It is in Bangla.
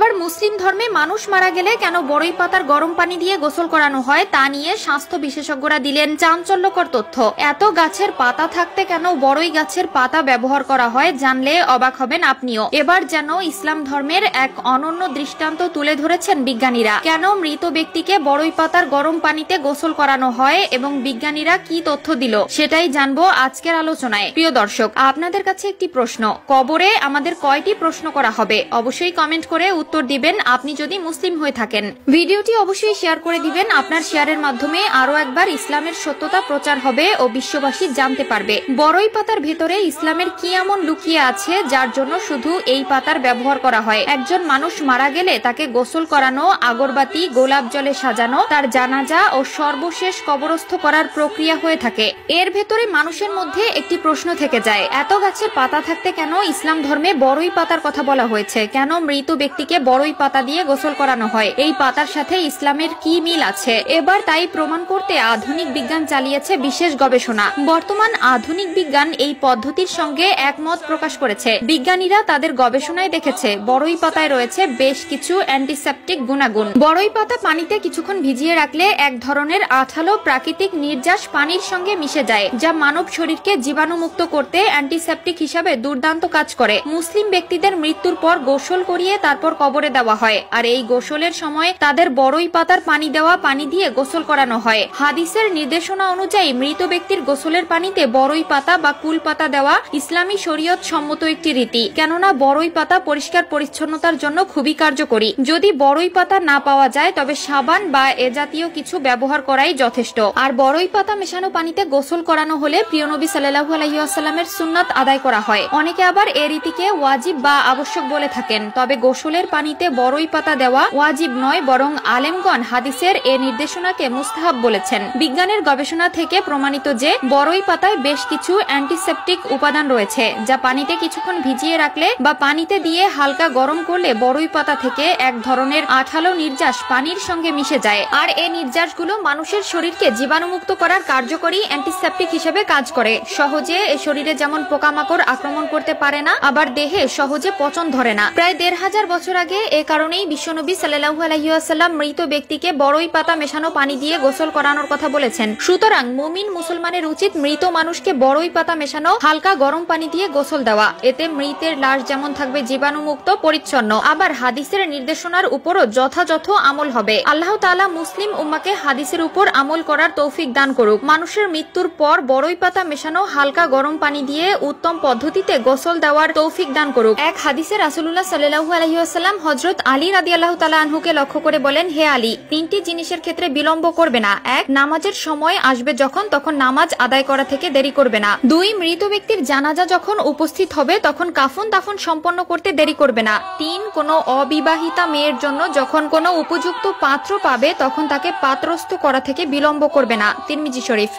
এবার মুসলিম ধর্মে মানুষ মারা গেলে কেন বড়ই পাতার গরম পানি দিয়ে গোসল করানো হয় তা নিয়ে স্বাস্থ্য বিশেষজ্ঞরা দিলেন চাঞ্চল্যকর তথ্য। এত গাছের পাতা থাকতে কেন বড়ই গাছের পাতা ব্যবহার করা হয় জানলে অবাক হবেন আপনিও। এবার যেন ইসলাম ধর্মের এক অনন্য দৃষ্টান্ত তুলে ধরেছেন বিজ্ঞানীরা। কেন মৃত ব্যক্তিকে বড়ই পাতার গরম পানিতে গোসল করানো হয় এবং বিজ্ঞানীরা কি তথ্য দিল সেটাই জানবো আজকের আলোচনায়। প্রিয় দর্শক, আপনাদের কাছে একটি প্রশ্ন, কবরে আমাদের কয়টি প্রশ্ন করা হবে? অবশ্যই কমেন্ট করে উত্তর দিবেন আপনি যদি মুসলিম হয়ে থাকেন। ভিডিওটি অবশ্যই শেয়ার করে দিবেন, আপনার শেয়ারের মাধ্যমে আরো একবার ইসলামের সত্যতা প্রচার হবে ও বিশ্ববাসী জানতে পারবে বড়ই পাতার ভেতরে ইসলামের কি এমন লুকিয়ে আছে যার জন্য শুধু এই পাতার ব্যবহার করা হয়। একজন মানুষ মারা গেলে তাকে গোসল করানো, আগরবাতি গোলাপ জলে সাজানো, তার জানাজা ও সর্বশেষ কবরস্থ করার প্রক্রিয়া হয়ে থাকে। এর ভেতরে মানুষের মধ্যে একটি প্রশ্ন থেকে যায়, এত গাছের পাতা থাকতে কেন ইসলাম ধর্মে বড়ই পাতার কথা বলা হয়েছে? কেন মৃত ব্যক্তিকে বড়ই পাতা দিয়ে গোসল করানো হয়? এই পাতার সাথে ইসলামের কি মিল আছে? এবার তাই প্রমাণ করতে আধুনিক বিজ্ঞান চালিয়েছে বিশেষ গবেষণা। বর্তমান আধুনিক বিজ্ঞান এই পদ্ধতির সঙ্গে একমত প্রকাশ করেছে। বিজ্ঞানীরা তাদের গবেষণায় দেখেছে বড়ই পাতায় রয়েছে বেশ কিছু অ্যান্টিসেপটিক গুণাগুণ। বড়ই পাতা পানিতে কিছুক্ষণ ভিজিয়ে রাখলে এক ধরনের আঠালো প্রাকৃতিক নির্যাস পানির সঙ্গে মিশে যায়, যা মানব শরীরকে জীবাণুমুক্ত করতে অ্যান্টিসেপটিক হিসাবে দুর্দান্ত কাজ করে। মুসলিম ব্যক্তিদের মৃত্যুর পর গোসল করিয়ে তারপর কবরে দেওয়া হয়, আর এই গোসলের সময় তাদের বড়ই পাতার পানি দেওয়া পানি দিয়ে গোসল করানো হয়। হাদিসের নির্দেশনা অনুযায়ী মৃত ব্যক্তির গোসলের পানিতে বড়ই পাতা বা কুল পাতা দেওয়া ইসলামী শরীয়ত সম্মত একটি রীতি, কেননা বড়ই পাতা পরিষ্কার পরিচ্ছন্নতার জন্য খুবই কার্যকরী। যদি বড়ই পাতা না পাওয়া যায় তবে সাবান বা এ জাতীয় কিছু ব্যবহার করাই যথেষ্ট। আর বড়ই পাতা মেশানো পানিতে গোসল করানো হলে প্রিয় নবী সাল্লাল্লাহু আলাইহি ওয়াসাল্লামের সুন্নাত আদায় করা হয়। অনেকে আবার এ রীতিকে ওয়াজিব বা আবশ্যক বলে থাকেন, তবে গোসলের পানিতে বড়ই পাতা দেওয়া ওয়াজিব নয়, বরং আলেমগণ হাদিসের এ নির্দেশনাকে মুস্তাহাব বলেছেন। বিজ্ঞানের গবেষণা থেকে প্রমাণিত যে বড়ই পাতায় বেশ কিছু অ্যান্টিসেপটিক উপাদান রয়েছে, যা পানিতে কিছুক্ষণ ভিজিয়ে রাখলে বা পানিতে দিয়ে হালকা গরম করলে বড়ই পাতা থেকে এক ধরনের আঠালো নির্যাস পানির সঙ্গে মিশে যায়। আর এই নির্যাসগুলো মানুষের শরীরকে জীবাণুমুক্ত করার কার্যকরী অ্যান্টিসেপটিক হিসেবে কাজ করে। সহজে এ শরীরে যেমন পোকামাকড় আক্রমণ করতে পারে না, আবার দেহে সহজে পচন ধরে না। প্রায় ১৫০০ বছর আগে এ কারণেই বিশ্বনবী সাল্লাল্লাহু আলাইহি ওয়াসাল্লাম মৃত ব্যক্তিকে বড়ই পাতা মেশানো পানি দিয়ে গোসল করানোর কথা বলেছেন। সুতরাং মুমিন মুসলমানের উচিত মৃত মানুষকে বড়ই পাতা মেশানো হালকা গরম পানি দিয়ে গোসল দেওয়া। এতে মৃতের লাশ যেমন থাকবে জীবাণুমুক্ত পরিচ্ছন্ন, আবার হাদিসের নির্দেশনার উপরও যথাযথ আমল হবে। আল্লাহ তাআলা মুসলিম উম্মাকে হাদিসের উপর আমল করার তৌফিক দান করুক। মানুষের মৃত্যুর পর বড়ই পাতা মেশানো হালকা গরম পানি দিয়ে উত্তম পদ্ধতিতে গোসল দেওয়ার তৌফিক দান করুক। এক হাদিসে রাসূলুল্লাহ সাল্লাল্লাহু আলাইহি ওয়াসাল্লাম হযরত আলী রাদিয়াল্লাহু তাআলা আনহুকে লক্ষ্য করে বলেন, হে আলী, 3টি জিনিসের ক্ষেত্রে বিলম্ব করবে না। 1, নামাজের সময় আসবে তখন নামাজ আদায় করা থেকে দেরি করবে না। 2, মৃত ব্যক্তির জানাজা যখন উপস্থিত হবে তখন কাফন দাফন সম্পন্ন করতে দেরি করবে না। 3, কোনো অবিবাহিতা মেয়ের জন্য যখন কোনো উপযুক্ত পাত্র পাবে তখন তাকে পাত্রস্থ করা থেকে বিলম্ব করবে না। তিরমিজি শরীফ।